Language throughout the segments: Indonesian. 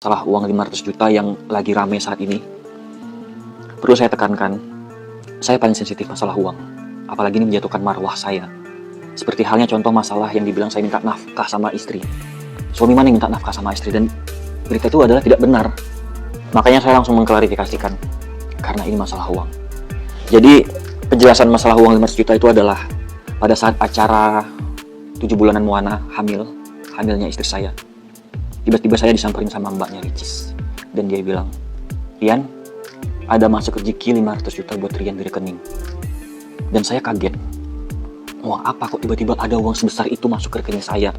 masalah uang 500 juta yang lagi rame saat ini. Perlu saya tekankan, saya paling sensitif masalah uang. Apalagi ini menjatuhkan marwah saya. Seperti halnya contoh masalah yang dibilang saya minta nafkah sama istri. Suami mana yang minta nafkah sama istri? Dan berita itu adalah tidak benar. Makanya saya langsung mengklarifikasikan, karena ini masalah uang. Jadi penjelasan masalah uang 500 juta itu adalah pada saat acara 7 bulanan Moana hamilnya istri saya. Tiba-tiba saya disamperin sama mbaknya Ricis. Dan dia bilang, "Rian, ada masuk rezeki 500 juta buat Rian di rekening." Dan saya kaget. Uang apa kok tiba-tiba ada uang sebesar itu masuk ke rekening saya?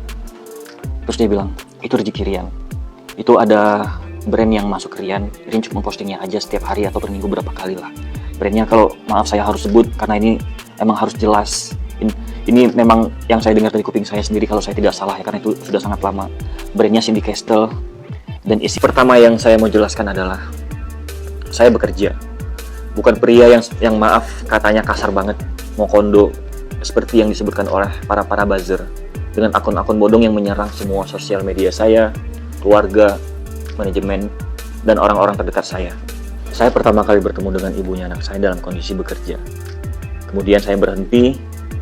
Terus dia bilang, "Itu rezeki Rian. Itu ada brand yang masuk ke Rian cuma postingnya aja setiap hari atau per minggu berapa kali lah. Brandnya kalau maaf saya harus sebut karena ini emang harus jelas. Ini memang yang saya dengar dari kuping saya sendiri kalau saya tidak salah ya, karena itu sudah sangat lama. Brandnya Cindy Castle. Dan isi pertama yang saya mau jelaskan adalah saya bekerja. Bukan pria yang maaf katanya kasar banget, mau kondo seperti yang disebutkan oleh para buzzer dengan akun-akun bodong yang menyerang semua sosial media saya, keluarga, manajemen, dan orang-orang terdekat saya. Saya pertama kali bertemu dengan ibunya anak saya dalam kondisi bekerja. Kemudian saya berhenti,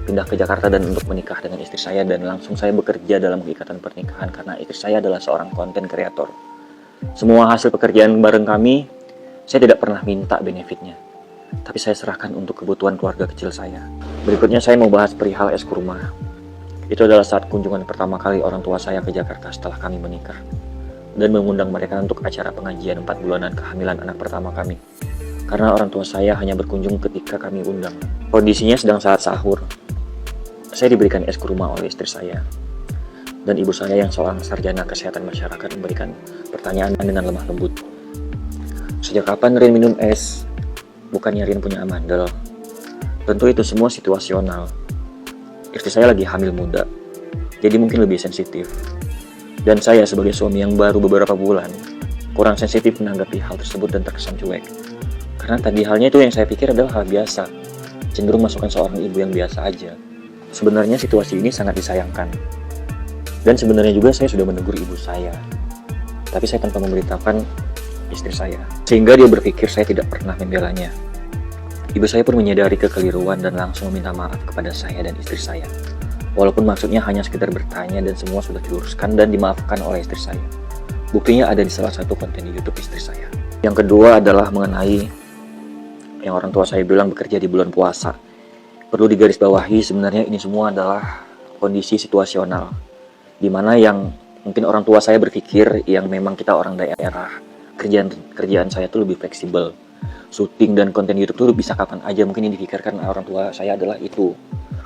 pindah ke Jakarta dan untuk menikah dengan istri saya, dan langsung saya bekerja dalam ikatan pernikahan karena istri saya adalah seorang konten kreator. Semua hasil pekerjaan bareng kami, saya tidak pernah minta benefitnya, tapi saya serahkan untuk kebutuhan keluarga kecil saya. Berikutnya saya mau bahas perihal es kurma. Itu adalah saat kunjungan pertama kali orang tua saya ke Jakarta setelah kami menikah, dan mengundang mereka untuk acara pengajian 4 bulanan kehamilan anak pertama kami. Karena orang tua saya hanya berkunjung ketika kami undang. Kondisinya sedang saat sahur. Saya diberikan es kurma oleh istri saya. Dan ibu saya yang seorang sarjana kesehatan masyarakat memberikan pertanyaan dengan lemah lembut. "Sejak kapan Rian minum es? Bukannya Rian punya amandel?" Tentu itu semua situasional. Istri saya lagi hamil muda, jadi mungkin lebih sensitif. Dan saya sebagai suami yang baru beberapa bulan, kurang sensitif menanggapi hal tersebut dan terkesan cuek. Karena tadi halnya itu yang saya pikir adalah hal biasa, cenderung masukkan seorang ibu yang biasa aja. Sebenarnya situasi ini sangat disayangkan. Dan sebenarnya juga saya sudah menegur ibu saya. Tapi saya tanpa memberitahukan istri saya. Sehingga dia berpikir saya tidak pernah membelanya. Ibu saya pun menyadari kekeliruan dan langsung meminta maaf kepada saya dan istri saya. Walaupun maksudnya hanya sekedar bertanya dan semua sudah diluruskan dan dimaafkan oleh istri saya. Buktinya ada di salah satu konten di YouTube istri saya. Yang kedua adalah mengenai yang orang tua saya bilang bekerja di bulan puasa. Perlu digarisbawahi sebenarnya ini semua adalah kondisi situasional. Dimana yang mungkin orang tua saya berpikir yang memang kita orang daerah, kerjaan saya tuh lebih fleksibel. Syuting dan konten YouTube tuh bisa kapan aja, mungkin yang dipikirkan orang tua saya adalah itu.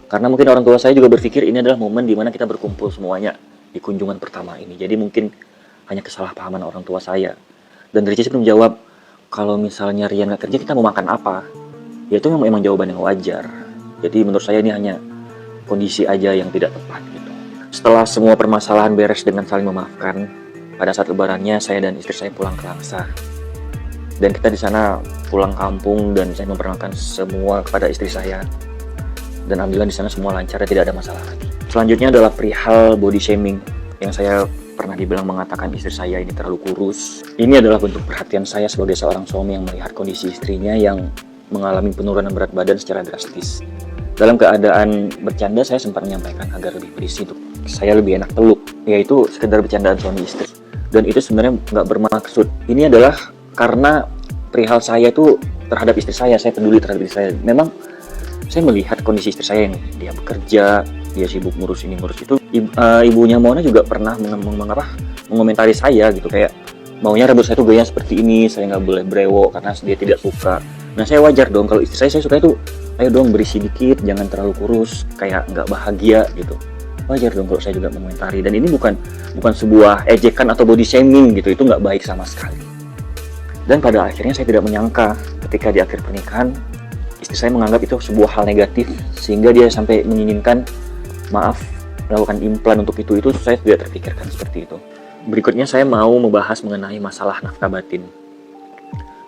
Karena mungkin orang tua saya juga berpikir ini adalah momen dimana kita berkumpul semuanya di kunjungan pertama ini. Jadi mungkin hanya kesalahpahaman orang tua saya. Dan Ricis pun menjawab, kalau misalnya Rian gak kerja kita mau makan apa? Ya itu memang jawaban yang wajar. Jadi menurut saya ini hanya kondisi aja yang tidak tepat gitu. Setelah semua permasalahan beres dengan saling memaafkan, pada saat lebarannya saya dan istri saya pulang ke Langsa. Dan kita di sana pulang kampung dan saya memperkenalkan semua kepada istri saya. Dan alhamdulillah di sana semua lancar dan tidak ada masalah lagi. Selanjutnya adalah perihal body shaming yang saya pernah dibilang mengatakan istri saya ini terlalu kurus. Ini adalah bentuk perhatian saya sebagai seorang suami yang melihat kondisi istrinya yang mengalami penurunan berat badan secara drastis. Dalam keadaan bercanda saya sempat menyampaikan agar lebih berisi untuk saya lebih enak peluk, yaitu sekedar bercandaan suami istri. Dan itu sebenarnya nggak bermaksud. Ini adalah karena perihal saya itu terhadap istri saya peduli terhadap istri saya. Memang saya melihat kondisi istri saya yang dia bekerja, dia sibuk ngurus ini ngurus itu. Ibunya Mona juga pernah mengomentari saya gitu, kayak maunya rambut saya tuh gaya seperti ini, saya nggak boleh brewok karena dia tidak suka. Nah saya wajar dong kalau istri saya suka itu, ayo dong berisi dikit, jangan terlalu kurus, kayak nggak bahagia gitu. Wajar dong kalau saya juga mengomentari. Dan ini bukan sebuah ejekan atau body shaming gitu, itu nggak baik sama sekali. Dan pada akhirnya saya tidak menyangka ketika di akhir pernikahan istri saya menganggap itu sebuah hal negatif, sehingga dia sampai menginginkan maaf melakukan implan untuk itu saya tidak terpikirkan seperti itu. Berikutnya saya mau membahas mengenai masalah nafkah batin.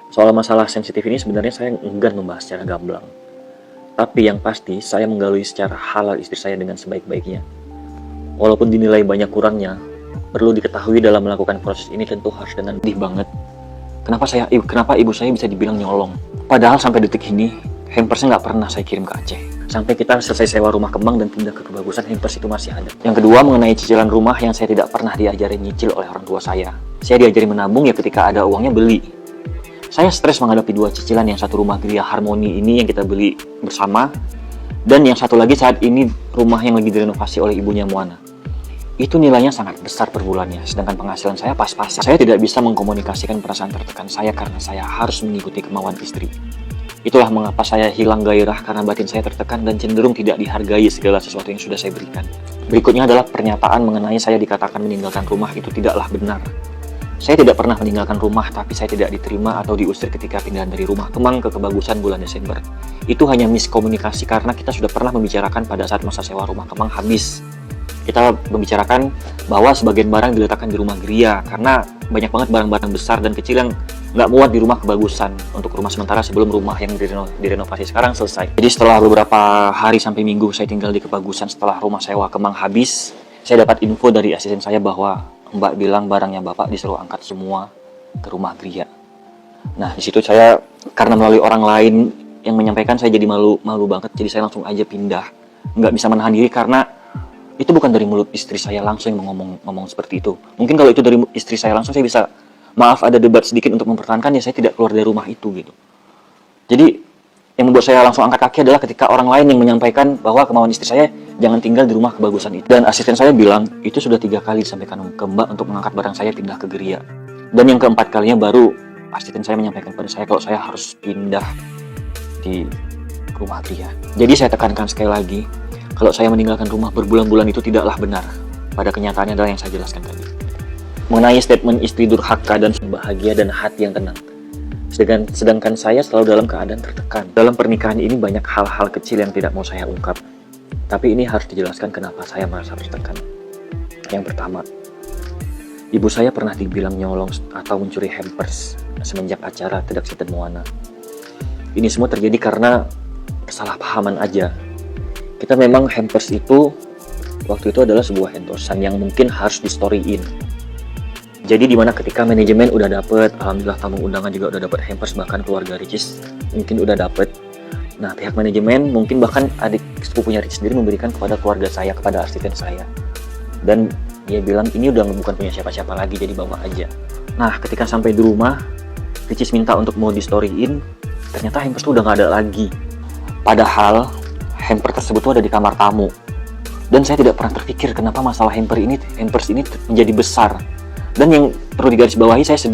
Soal masalah sensitif ini sebenarnya saya enggan membahas secara gamblang. Tapi yang pasti saya menggalui secara halal istri saya dengan sebaik-baiknya. Walaupun dinilai banyak kurangnya, perlu diketahui dalam melakukan proses ini tentu harus dengan sedih banget. Kenapa ibu saya bisa dibilang nyolong? Padahal sampai detik ini, hampersnya nggak pernah saya kirim ke Aceh. Sampai kita selesai sewa rumah kembang dan pindah ke Kebagusan, hampers itu masih ada. Yang kedua, mengenai cicilan rumah yang saya tidak pernah diajari nyicil oleh orang tua saya. Saya diajari menabung ya ketika ada uangnya beli. Saya stres menghadapi dua cicilan, yang satu rumah Gria Harmoni ini yang kita beli bersama, dan yang satu lagi saat ini rumah yang lagi direnovasi oleh ibunya Moana. Itu nilainya sangat besar per bulannya, sedangkan penghasilan saya pas-pasan. Saya tidak bisa mengkomunikasikan perasaan tertekan saya karena saya harus mengikuti kemauan istri. Itulah mengapa saya hilang gairah karena batin saya tertekan dan cenderung tidak dihargai segala sesuatu yang sudah saya berikan. Berikutnya adalah pernyataan mengenai saya dikatakan meninggalkan rumah itu tidaklah benar. Saya tidak pernah meninggalkan rumah, tapi saya tidak diterima atau diusir ketika pindahan dari rumah Kemang ke Kebagusan bulan Desember. Itu hanya miskomunikasi karena kita sudah pernah membicarakan pada saat masa sewa rumah Kemang habis. Kita membicarakan bahwa sebagian barang diletakkan di rumah Gria karena banyak banget barang-barang besar dan kecil yang nggak muat di rumah Kebagusan untuk rumah sementara sebelum rumah yang direnovasi sekarang selesai. Jadi setelah beberapa hari sampai minggu saya tinggal di Kebagusan setelah rumah sewa Kemang habis, saya dapat info dari asisten saya bahwa Mbak bilang barangnya Bapak disuruh angkat semua ke rumah Gria. Nah di situ saya karena melalui orang lain yang menyampaikan, saya jadi malu banget, jadi saya langsung aja pindah. Nggak bisa menahan diri karena itu bukan dari mulut istri saya langsung yang ngomong seperti itu. Mungkin kalau itu dari istri saya langsung, saya bisa, maaf ada debat sedikit untuk mempertahankan, ya saya tidak keluar dari rumah itu gitu. Jadi yang membuat saya langsung angkat kaki adalah ketika orang lain yang menyampaikan bahwa kemauan istri saya jangan tinggal di rumah Kebagusan itu. Dan asisten saya bilang, itu sudah 3 kali disampaikan ke Mbak untuk mengangkat barang saya pindah ke Gria. Dan yang keempat kalinya baru asisten saya menyampaikan pada saya kalau saya harus pindah di rumah Gria. Jadi saya tekankan sekali lagi, kalau saya meninggalkan rumah berbulan-bulan itu tidaklah benar. Pada kenyataannya adalah yang saya jelaskan tadi. Mengenai statement istri durhaka dan bahagia dan hati yang tenang. Sedangkan saya selalu dalam keadaan tertekan. Dalam pernikahan ini banyak hal-hal kecil yang tidak mau saya ungkap. Tapi ini harus dijelaskan kenapa saya merasa tertekan. Yang pertama, ibu saya pernah dibilang nyolong atau mencuri hampers semenjak acara Tedak Sinten Moana. Ini semua terjadi karena kesalahpahaman aja. Kita memang hampers itu waktu itu adalah sebuah endorsan yang mungkin harus di-storyin. Jadi dimana ketika manajemen udah dapet, alhamdulillah tamu undangan juga udah dapet hampers, bahkan keluarga Ricis mungkin udah dapet. Nah pihak manajemen mungkin bahkan adik sepupunya Ricis sendiri memberikan kepada keluarga saya, kepada asisten saya. Dan dia bilang ini udah bukan punya siapa-siapa lagi, jadi bawa aja. Nah ketika sampai di rumah, Ricis minta untuk mau di-storyin, ternyata hampers itu udah gak ada lagi. Padahal hamper tersebut tuh ada di kamar tamu. Dan saya tidak pernah terpikir kenapa masalah hampers ini menjadi besar. Dan yang perlu digarisbawahi, saya sedih